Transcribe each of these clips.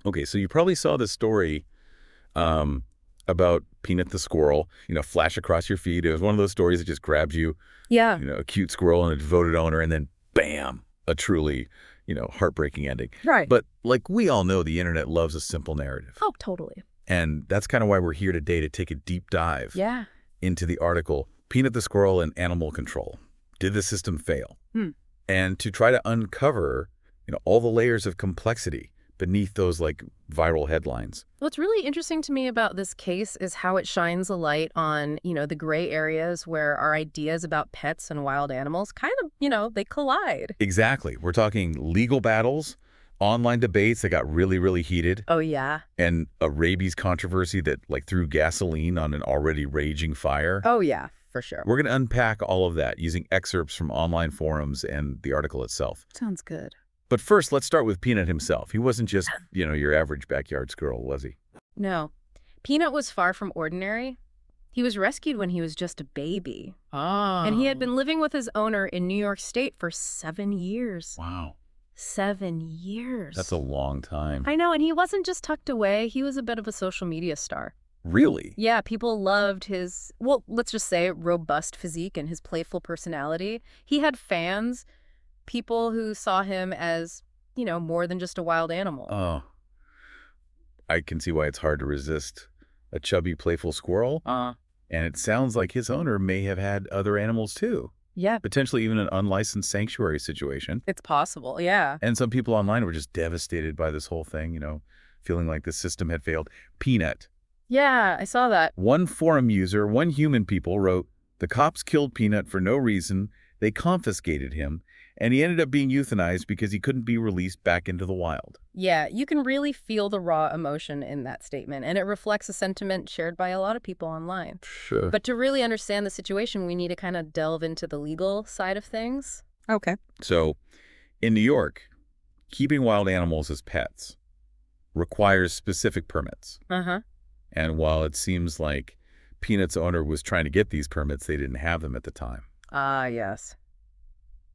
Okay, so you probably saw the story about Peanut the squirrel, flash across your feed. It was one of those stories that just grabs you, Yeah, a cute squirrel and a devoted owner, and then bam, a truly, heartbreaking ending. right. But like we all know, the internet loves a simple narrative. Oh, totally. And that's kind of why we're here today to take a deep dive Yeah. into the article, Peanut the Squirrel and Animal Control. Did the system fail? Hmm. And to try to uncover, all the layers of complexity beneath those like viral headlines. What's really interesting to me about this case is how it shines a light on, the gray areas where our ideas about pets and wild animals kind of, they collide. Exactly. We're talking legal battles, online debates that got really, really heated, Oh, yeah. and a rabies controversy that like threw gasoline on an already raging fire. Oh, yeah, for sure. We're going to unpack all of that using excerpts from online forums and the article itself. Sounds good. But first, let's start with Peanut himself. He wasn't just, your average backyard squirrel, was he? No. Peanut was far from ordinary. He was rescued when he was just a baby. Oh. And he had been living with his owner in New York State for 7 years. Wow. 7 years. That's a long time. I know, and he wasn't just tucked away. He was a bit of a social media star. Really? Yeah, people loved his, well, let's just say robust physique and his playful personality. He had fans, people who saw him as, more than just a wild animal. Oh. I can see why it's hard to resist a chubby, playful squirrel. And it sounds like his owner may have had other animals too. Yeah, Potentially even an unlicensed sanctuary situation. it's possible, yeah. And some people online were just devastated by this whole thing, feeling like the system had failed. Peanut. Yeah, I saw that. One forum user, one human people wrote, "The cops killed Peanut for no reason. They confiscated him, and he ended up being euthanized because he couldn't be released back into the wild." Yeah, you can really feel the raw emotion in that statement, and it reflects a sentiment shared by a lot of people online. Sure. But to really understand the situation, we need to kind of delve into the legal side of things. Okay. So, in New York, keeping wild animals as pets requires specific permits. Uh-huh. And while it seems like Peanut's owner was trying to get these permits, they didn't have them at the time. Ah, yes.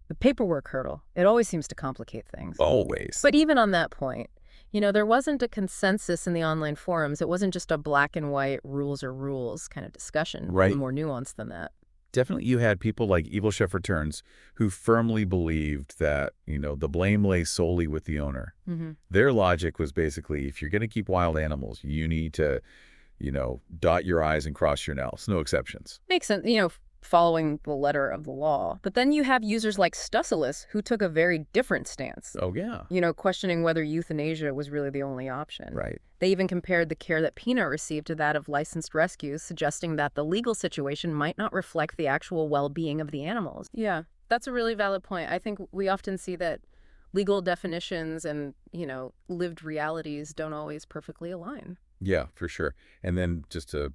The paperwork hurdle. It always seems to complicate things. Always. But even on that point, there wasn't a consensus in the online forums. It wasn't just a black and white rules are rules kind of discussion. Right. More nuanced than that. Definitely you had people like Evil Chef Returns who firmly believed that, the blame lay solely with the owner. Mm-hmm. Their logic was basically, if you're going to keep wild animals, you need to, dot your I's and cross your N's. No exceptions. Makes sense, following the letter of the law. But then you have users like Stussilis who took a very different stance. Oh, yeah. Questioning whether euthanasia was really the only option. Right. They even compared the care that Peanut received to that of licensed rescues, suggesting that the legal situation might not reflect the actual well-being of the animals. Yeah, that's a really valid point. I think we often see that legal definitions and, lived realities don't always perfectly align. Yeah, for sure. And then just to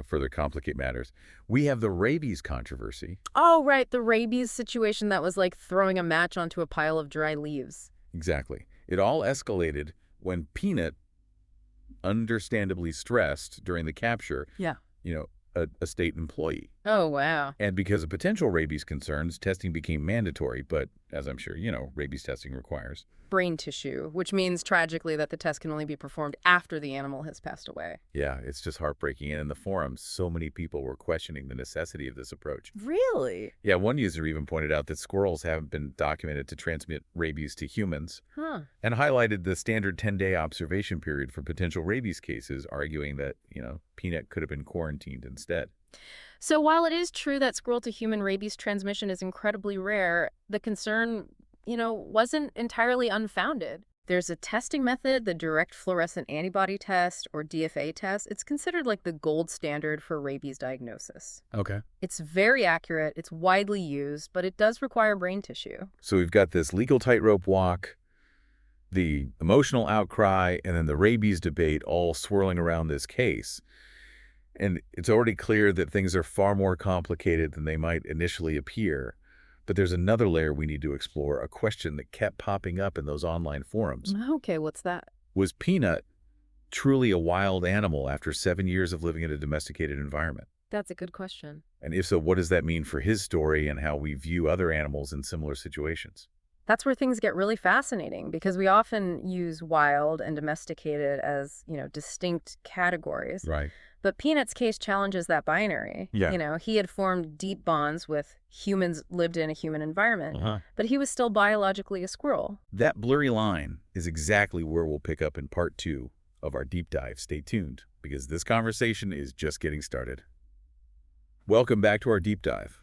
further complicate matters, we have the rabies controversy. Oh, right, the rabies situation that was like throwing a match onto a pile of dry leaves. Exactly. It all escalated when Peanut, understandably stressed during the capture, Yeah. a state employee. Oh, wow. And because of potential rabies concerns, testing became mandatory, but as I'm sure rabies testing requires. Brain tissue, which means tragically that the test can only be performed after the animal has passed away. Yeah, it's just heartbreaking. And in the forums, so many people were questioning the necessity of this approach. Really? Yeah, one user even pointed out that squirrels haven't been documented to transmit rabies to humans, Huh. and highlighted the standard 10-day observation period for potential rabies cases, arguing that, Peanut could have been quarantined instead. So while it is true that squirrel-to-human rabies transmission is incredibly rare, the concern, wasn't entirely unfounded. There's a testing method, the direct fluorescent antibody test, or DFA test. It's considered like the gold standard for rabies diagnosis. Okay. It's very accurate, it's widely used, but it does require brain tissue. So we've got this legal tightrope walk, the emotional outcry, and then the rabies debate all swirling around this case. And it's already clear that things are far more complicated than they might initially appear. But there's another layer we need to explore, a question that kept popping up in those online forums. Okay, what's that? Was Peanut truly a wild animal after 7 years of living in a domesticated environment? That's a good question. And if so, what does that mean for his story and how we view other animals in similar situations? That's where things get really fascinating because we often use wild and domesticated as, distinct categories. Right. But Peanut's case challenges that binary. Yeah. He had formed deep bonds with humans lived in a human environment, Uh-huh. but he was still biologically a squirrel. That blurry line is exactly where we'll pick up in part 2 of our deep dive. Stay tuned, because this conversation is just getting started. Welcome back to our deep dive.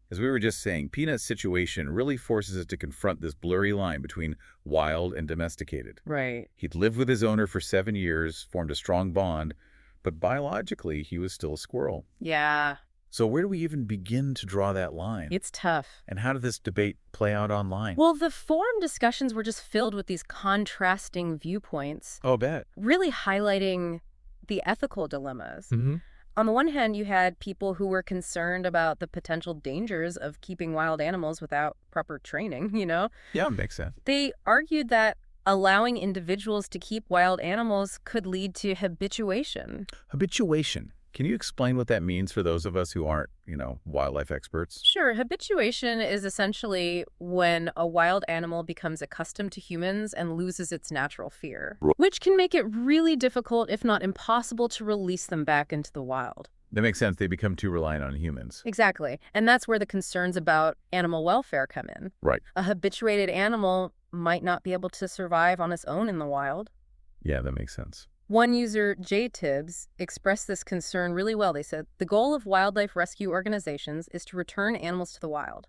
As we were just saying, Peanut's situation really forces us to confront this blurry line between wild and domesticated. Right. He'd lived with his owner for 7 years, formed a strong bond, but biologically, he was still a squirrel. Yeah, So where do we even begin to draw that line? it's tough. And how did this debate play out online? Well, the forum discussions were just filled with these contrasting viewpoints, Oh, bet. really highlighting the ethical dilemmas. On the one hand, you had people who were concerned about the potential dangers of keeping wild animals without proper training. Yeah, makes sense. They argued that allowing individuals to keep wild animals could lead to habituation. Habituation. Can you explain what that means for those of us who aren't, wildlife experts? Sure, habituation is essentially when a wild animal becomes accustomed to humans and loses its natural fear, which can make it really difficult, if not impossible, to release them back into the wild. That makes sense. They become too reliant on humans. Exactly. And that's where the concerns about animal welfare come in. Right. A habituated animal might not be able to survive on its own in the wild. Yeah, that makes sense. One user, J. Tibbs, expressed this concern really well. They said, "The goal of wildlife rescue organizations is to return animals to the wild.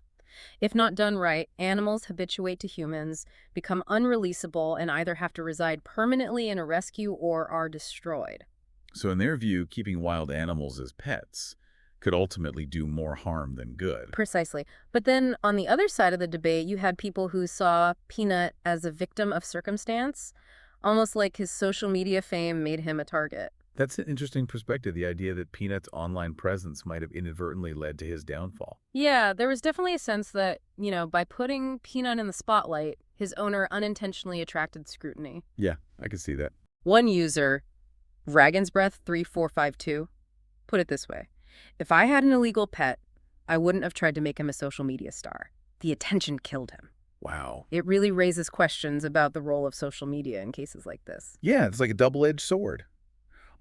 If not done right, animals habituate to humans, become unreleasable, and either have to reside permanently in a rescue or are destroyed." So in their view, keeping wild animals as pets could ultimately do more harm than good. Precisely. But then on the other side of the debate, you had people who saw Peanut as a victim of circumstance, almost like his social media fame made him a target. That's an interesting perspective, the idea that Peanut's online presence might have inadvertently led to his downfall. Yeah, there was definitely a sense that, by putting Peanut in the spotlight, his owner unintentionally attracted scrutiny. Yeah, I can see that. One user, Dragon's Breath 3452, put it this way: "If I had an illegal pet, I wouldn't have tried to make him a social media star. The attention killed him." Wow. It really raises questions about the role of social media in cases like this. Yeah, it's like a double-edged sword.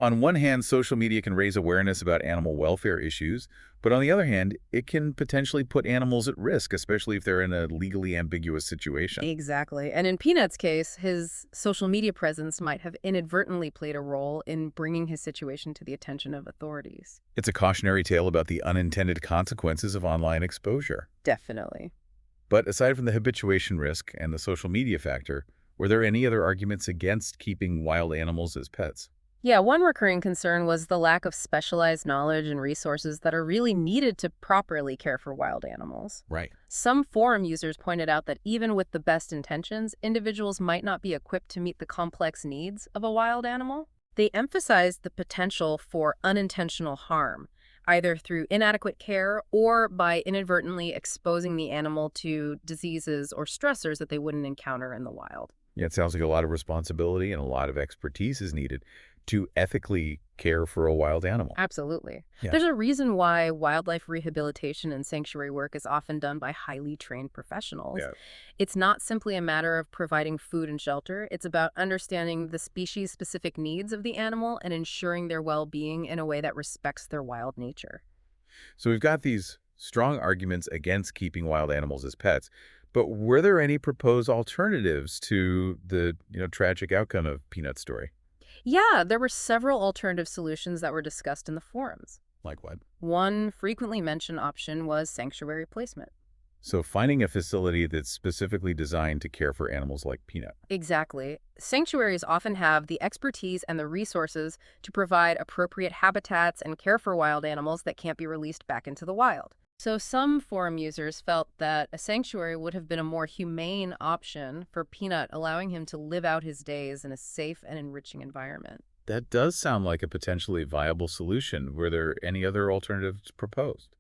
On one hand, social media can raise awareness about animal welfare issues, but on the other hand, it can potentially put animals at risk, especially if they're in a legally ambiguous situation. Exactly. And in Peanut's case, his social media presence might have inadvertently played a role in bringing his situation to the attention of authorities. It's a cautionary tale about the unintended consequences of online exposure. Definitely. But aside from the habituation risk and the social media factor, were there any other arguments against keeping wild animals as pets? Yeah, one recurring concern was the lack of specialized knowledge and resources that are really needed to properly care for wild animals. Right. Some forum users pointed out that even with the best intentions, individuals might not be equipped to meet the complex needs of a wild animal. They emphasized the potential for unintentional harm, either through inadequate care or by inadvertently exposing the animal to diseases or stressors that they wouldn't encounter in the wild. Yeah, it sounds like a lot of responsibility and a lot of expertise is needed to ethically care for a wild animal. Absolutely. Yeah. There's a reason why wildlife rehabilitation and sanctuary work is often done by highly trained professionals. Yeah. It's not simply a matter of providing food and shelter. It's about understanding the species-specific needs of the animal and ensuring their well-being in a way that respects their wild nature. So we've got these strong arguments against keeping wild animals as pets, but were there any proposed alternatives to the, tragic outcome of Peanut's story? Yeah, there were several alternative solutions that were discussed in the forums. Like what? One frequently mentioned option was sanctuary placement. So finding a facility that's specifically designed to care for animals like Peanut. Exactly. Sanctuaries often have the expertise and the resources to provide appropriate habitats and care for wild animals that can't be released back into the wild. So some forum users felt that a sanctuary would have been a more humane option for Peanut, allowing him to live out his days in a safe and enriching environment. That does sound like a potentially viable solution. Were there any other alternatives proposed?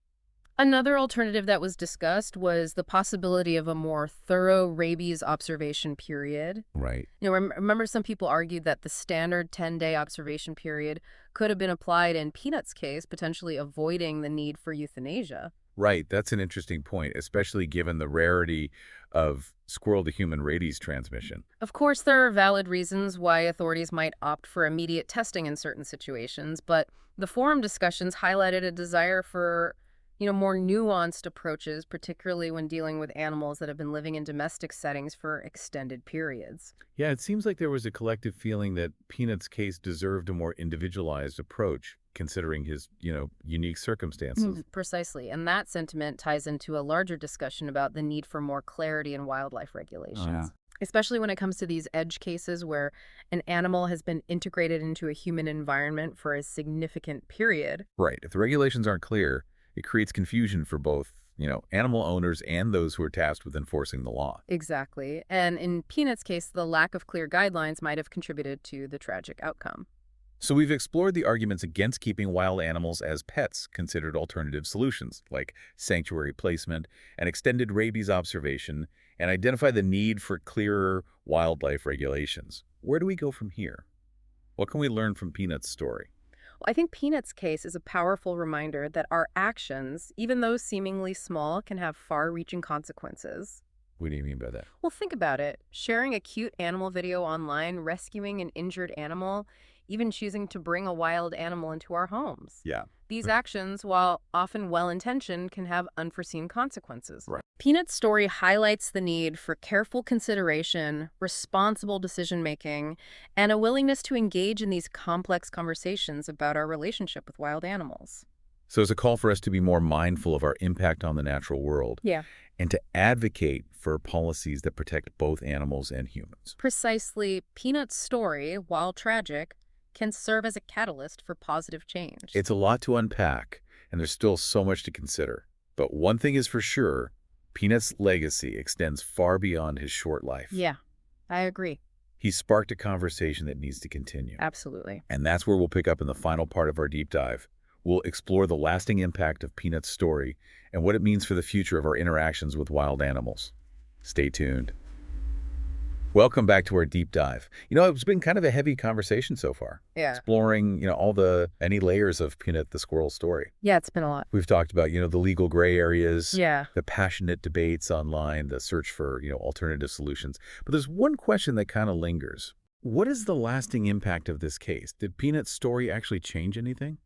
Another alternative that was discussed was the possibility of a more thorough rabies observation period. Right. Remember some people argued that the standard 10-day observation period could have been applied in Peanut's case, potentially avoiding the need for euthanasia. Right, that's an interesting point, especially given the rarity of squirrel-to-human rabies transmission. Of course, there are valid reasons why authorities might opt for immediate testing in certain situations, but the forum discussions highlighted a desire for, more nuanced approaches, particularly when dealing with animals that have been living in domestic settings for extended periods. Yeah, it seems like there was a collective feeling that Peanut's case deserved a more individualized approach, considering his, unique circumstances. Precisely, and that sentiment ties into a larger discussion about the need for more clarity in wildlife Oh, yeah. regulations. Especially when it comes to these edge cases where an animal has been integrated into a human environment for a significant period. Right. If the regulations aren't clear, it creates confusion for both, animal owners and those who are tasked with enforcing the law. Exactly. And in Peanut's case, the lack of clear guidelines might have contributed to the tragic outcome. So we've explored the arguments against keeping wild animals as pets, considered alternative solutions, like sanctuary placement and extended rabies observation, and identify the need for clearer wildlife regulations. Where do we go from here? What can we learn from Peanut's story? Well, I think Peanut's case is a powerful reminder that our actions, even those seemingly small, can have far-reaching consequences. What do you mean by that? Well, think about it. Sharing a cute animal video online, rescuing an injured animal, even choosing to bring a wild animal into our homes. Yeah. These actions, while often well-intentioned, can have unforeseen consequences. Right. Peanut's story highlights the need for careful consideration, responsible decision-making, and a willingness to engage in these complex conversations about our relationship with wild animals. So it's a call for us to be more mindful of our impact on the natural world Yeah. and to advocate for policies that protect both animals and humans. Precisely, Peanut's story, while tragic, can serve as a catalyst for positive change. It's a lot to unpack, and there's still so much to consider. But one thing is for sure, Peanut's legacy extends far beyond his short life. Yeah, I agree. He sparked a conversation that needs to continue. Absolutely. And that's where we'll pick up in the final part of our deep dive. We'll explore the lasting impact of Peanut's story and what it means for the future of our interactions with wild animals. Stay tuned. Welcome back to our deep dive. It's been kind of a heavy conversation so far. Yeah. Exploring, any layers of Peanut the squirrel story. Yeah, it's been a lot. We've talked about, the legal gray areas, Yeah. the passionate debates online, the search for, alternative solutions. But there's one question that kind of lingers. What is the lasting impact of this case? Did Peanut's story actually change anything?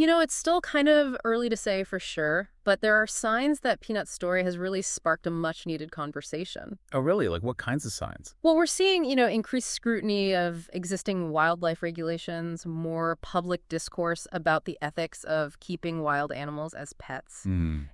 It's still kind of early to say for sure, but there are signs that Peanut's story has really sparked a much-needed conversation. Oh, really? Like what kinds of signs? Well, we're seeing, increased scrutiny of existing wildlife regulations, more public discourse about the ethics of keeping wild animals as pets,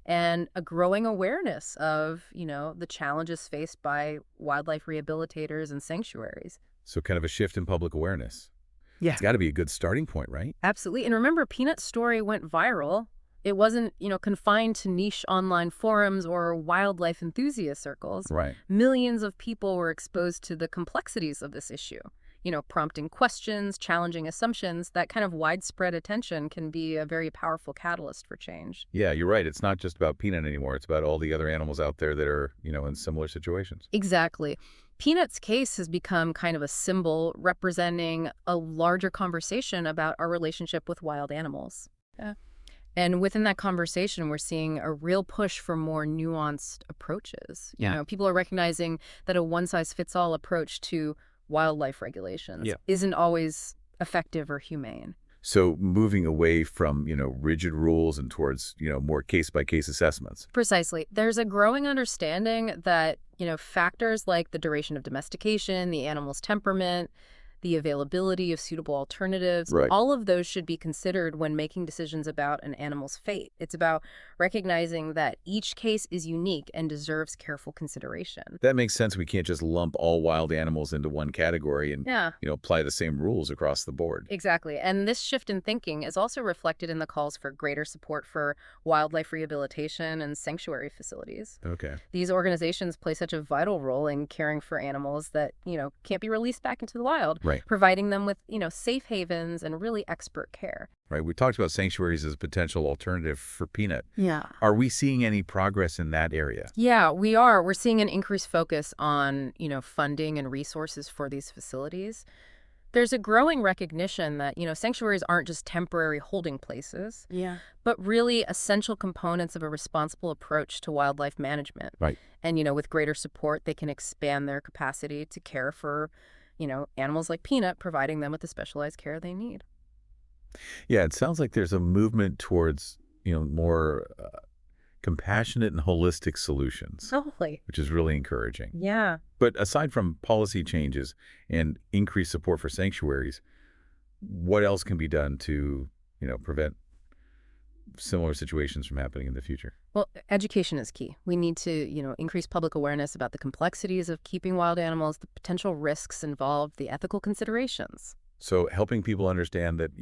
and a growing awareness of, the challenges faced by wildlife rehabilitators and sanctuaries. So kind of a shift in public awareness. Yeah. It's got to be a good starting point, right? Absolutely. And remember, Peanut's story went viral. It wasn't, confined to niche online forums or wildlife enthusiast circles. Right. Millions of people were exposed to the complexities of this issue, prompting questions, challenging assumptions. That kind of widespread attention can be a very powerful catalyst for change. Yeah, you're right. It's not just about Peanut anymore. It's about all the other animals out there that are, in similar situations. Exactly. Peanut's case has become kind of a symbol representing a larger conversation about our relationship with wild animals. Yeah. And within that conversation, we're seeing a real push for more nuanced approaches. Yeah. People are recognizing that a one-size-fits-all approach to wildlife regulations isn't always effective or humane. So moving away from, rigid rules and towards, more case-by-case assessments. Precisely. There's a growing understanding that, factors like the duration of domestication, the animal's temperament, the availability of suitable alternatives, Right. all of those should be considered when making decisions about an animal's fate. It's about recognizing that each case is unique and deserves careful consideration. That makes sense. We can't just lump all wild animals into one category and, Yeah. Apply the same rules across the board. Exactly. And this shift in thinking is also reflected in the calls for greater support for wildlife rehabilitation and sanctuary facilities. Okay. These organizations play such a vital role in caring for animals that, can't be released back into the wild, Right. providing them with, safe havens and really expert care. Right. We talked about sanctuaries as a potential alternative for Peanut. Yeah. Are we seeing any progress in that area? Yeah, we are. We're seeing an increased focus on, funding and resources for these facilities. There's a growing recognition that, sanctuaries aren't just temporary holding places, Yeah. but really essential components of a responsible approach to wildlife management. Right. And, with greater support, they can expand their capacity to care for, animals like Peanut, providing them with the specialized care they need. Yeah, it sounds like there's a movement towards, more compassionate and holistic solutions, Totally. which is really encouraging. Yeah. But aside from policy changes and increased support for sanctuaries, what else can be done to, prevent similar situations from happening in the future? Well, education is key. We need to, increase public awareness about the complexities of keeping wild animals, the potential risks involved, the ethical considerations. So helping people understand that,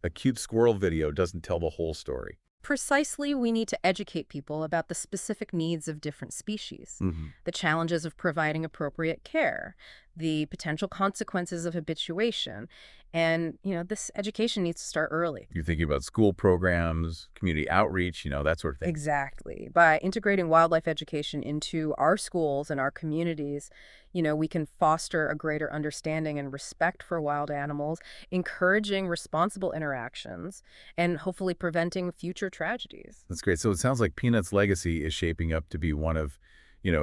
a cute squirrel video doesn't tell the whole story. Precisely, we need to educate people about the specific needs of different species, Hmm. the challenges of providing appropriate care, the potential consequences of habituation. And, this education needs to start early. You're thinking about school programs, community outreach, that sort of thing. Exactly. By integrating wildlife education into our schools and our communities, we can foster a greater understanding and respect for wild animals, encouraging responsible interactions, and hopefully preventing future tragedies. That's great. So it sounds like Peanut's legacy is shaping up to be one of,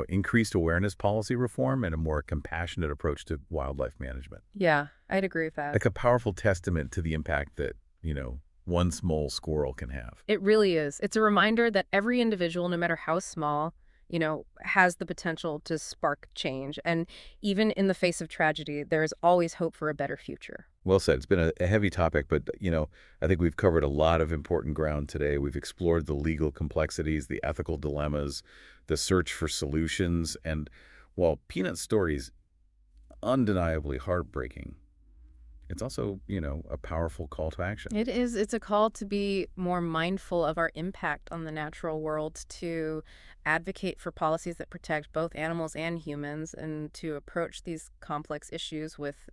increased awareness policy reform and a more compassionate approach to wildlife management. Yeah, I'd agree with that. Like a powerful testament to the impact that, one small squirrel can have. It really is. It's a reminder that every individual, no matter how small, has the potential to spark change. And even in the face of tragedy, there is always hope for a better future. Well said. It's been a heavy topic, but, I think we've covered a lot of important ground today. We've explored the legal complexities, the ethical dilemmas, the search for solutions. And while Peanut's story is undeniably heartbreaking, it's also, a powerful call to action. It is. It's a call to be more mindful of our impact on the natural world, to advocate for policies that protect both animals and humans, and to approach these complex issues with,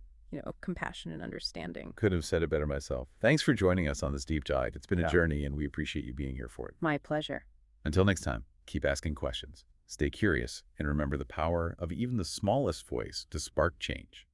compassion and understanding. Couldn't have said it better myself. Thanks for joining us on this deep dive. It's been a Yeah. journey, and we appreciate you being here for it. My pleasure. Until next time, keep asking questions, stay curious, and remember the power of even the smallest voice to spark change.